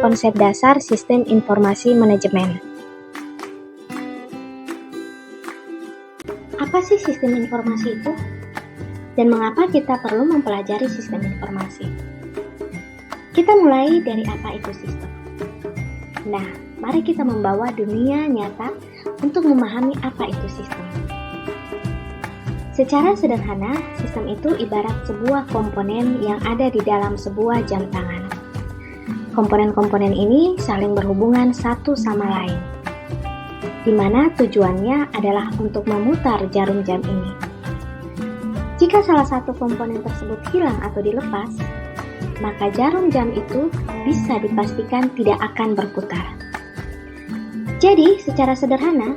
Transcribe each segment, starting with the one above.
konsep dasar sistem informasi manajemen. Apa sih sistem informasi itu? Dan mengapa kita perlu mempelajari sistem informasi? Kita mulai dari apa itu sistem. Nah, mari kita membawa dunia nyata untuk memahami apa itu sistem. Secara sederhana, sistem itu ibarat sebuah komponen yang ada di dalam sebuah jam tangan. Komponen-komponen ini saling berhubungan satu sama lain, di mana tujuannya adalah untuk memutar jarum jam ini. Jika salah satu komponen tersebut hilang atau dilepas, maka jarum jam itu bisa dipastikan tidak akan berputar. Jadi, secara sederhana,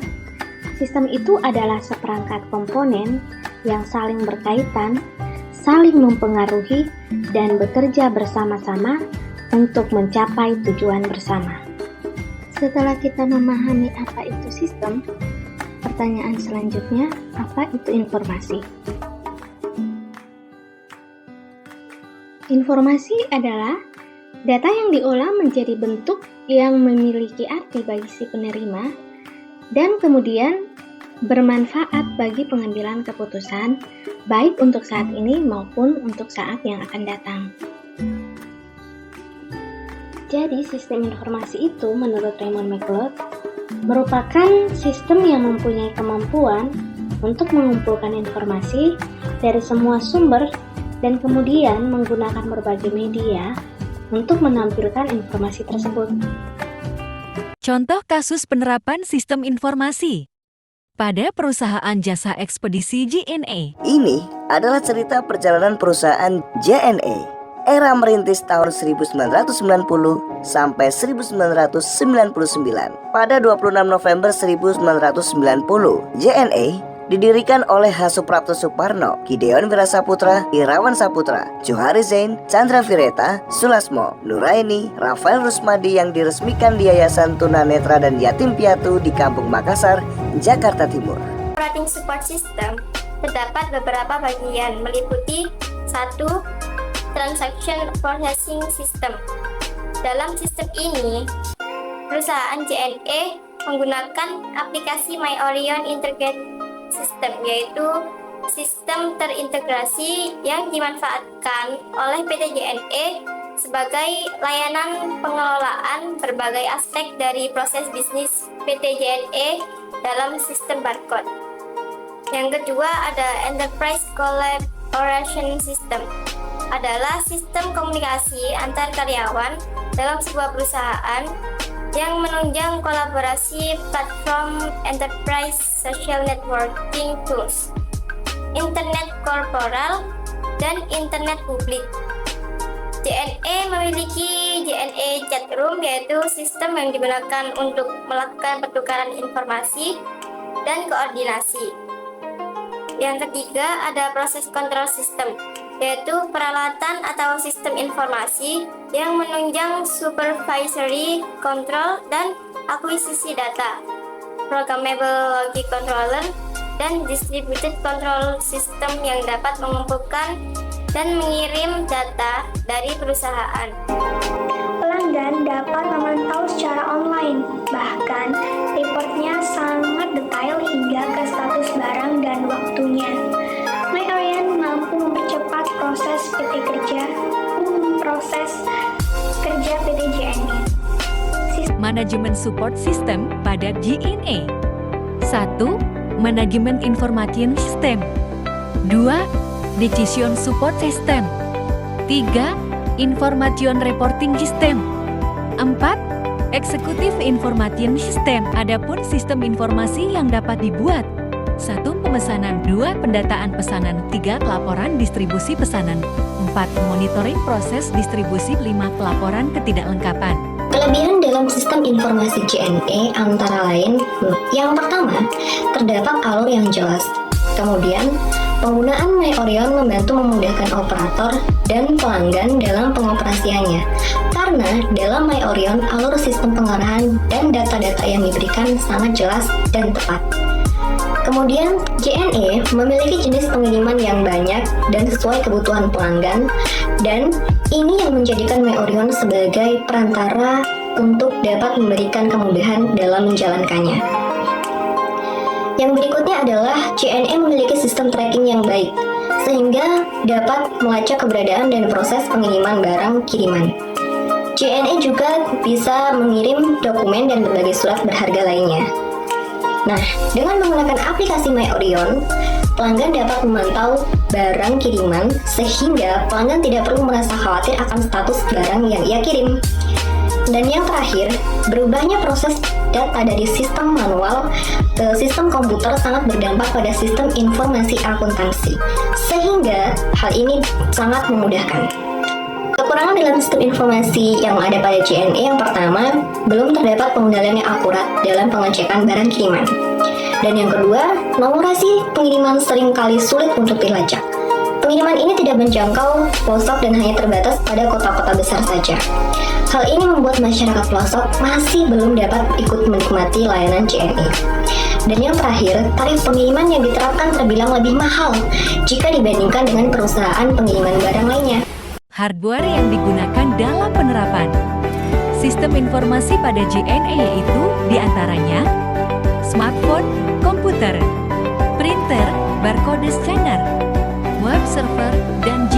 sistem itu adalah seperangkat komponen yang saling berkaitan, saling mempengaruhi, dan bekerja bersama-sama untuk mencapai tujuan bersama. Setelah kita memahami apa itu sistem, pertanyaan selanjutnya, apa itu informasi? Informasi adalah data yang diolah menjadi bentuk yang memiliki arti bagi si penerima dan kemudian bermanfaat bagi pengambilan keputusan, baik untuk saat ini maupun untuk saat yang akan datang. Jadi, sistem informasi itu menurut Raymond McLeod merupakan sistem yang mempunyai kemampuan untuk mengumpulkan informasi dari semua sumber dan kemudian menggunakan berbagai media untuk menampilkan informasi tersebut. Contoh kasus penerapan sistem informasi pada perusahaan jasa ekspedisi JNE. Ini adalah cerita perjalanan perusahaan JNE, era merintis tahun 1990 sampai 1999. Pada 26 November 1990, JNE didirikan oleh H. Suprapto Suparno, Gideon Wirasaputra, Irawan Saputra, Johari Zain, Chandra Vireta, Sulasmo, Nuraini, Rafael Rusmadi yang diresmikan di Yayasan Tunanetra dan Yatim Piatu di Kampung Makassar, Jakarta Timur. Operating Support System terdapat beberapa bagian meliputi 1. Transaction Processing System. Dalam sistem ini, perusahaan JNE menggunakan aplikasi MyOrion Integrated System, yaitu sistem terintegrasi yang dimanfaatkan oleh PT JNE sebagai layanan pengelolaan berbagai aspek dari proses bisnis PT JNE dalam sistem barcode. Yang kedua ada Enterprise Collaboration System, adalah sistem komunikasi antar karyawan dalam sebuah perusahaan yang menunjang kolaborasi platform enterprise social networking tools, internet korporal, dan internet publik. JNE memiliki JNE Chat Room, yaitu sistem yang digunakan untuk melakukan pertukaran informasi dan koordinasi. Yang ketiga ada Process Control System, yaitu peralatan atau sistem informasi yang menunjang supervisory control dan akuisisi data, programmable logic controller, dan distributed control system yang dapat mengumpulkan dan mengirim data dari perusahaan. Pelanggan dapat memantau secara online, bahkan reportnya sangat detail hingga ke status barang dan waktunya. MyOrion mampu mempercepat proses kerja PT JNE. Manajemen Support System pada JNE. 1. Manajemen Information System. 2. Decision Support System. 3. Information Reporting System. 4. Executive Information System. Adapun sistem informasi yang dapat dibuat: 1. Pemesanan. 2. Pendataan pesanan. 3. Pelaporan distribusi pesanan. 4. Monitoring proses distribusi. 5. Pelaporan ketidaklengkapan. Kelebihan dalam sistem informasi JNE antara lain, yang pertama, terdapat alur yang jelas. Kemudian, penggunaan MyOrion membantu memudahkan operator dan pelanggan dalam pengoperasiannya. Karena dalam MyOrion, alur sistem pengarahan dan data-data yang diberikan sangat jelas dan tepat. Kemudian, JNE memiliki jenis pengiriman yang banyak dan sesuai kebutuhan pelanggan, dan ini yang menjadikan MyOrion sebagai perantara untuk dapat memberikan kemudahan dalam menjalankannya. Yang berikutnya adalah JNE memiliki sistem tracking yang baik, sehingga dapat melacak keberadaan dan proses pengiriman barang kiriman. JNE juga bisa mengirim dokumen dan berbagai surat berharga lainnya. Nah, dengan menggunakan aplikasi My Orion, pelanggan dapat memantau barang kiriman sehingga pelanggan tidak perlu merasa khawatir akan status barang yang ia kirim. Dan yang terakhir, berubahnya proses data dari sistem manual ke sistem komputer sangat berdampak pada sistem informasi akuntansi, sehingga hal ini sangat memudahkan. Kekurangan dalam sistem informasi yang ada pada JNE yang pertama, belum terdapat pengendalian yang akurat dalam pengecekan barang kiriman. Dan yang kedua, nomorasi pengiriman seringkali sulit untuk dilacak. Pengiriman ini tidak menjangkau pelosok dan hanya terbatas pada kota-kota besar saja. Hal ini membuat masyarakat pelosok masih belum dapat ikut menikmati layanan JNE. Dan yang terakhir, tarif pengiriman yang diterapkan terbilang lebih mahal jika dibandingkan dengan perusahaan pengiriman barang lainnya. Hardware yang digunakan dalam penerapan sistem informasi pada JNE yaitu diantaranya smartphone, komputer, printer, barcode scanner, web server, dan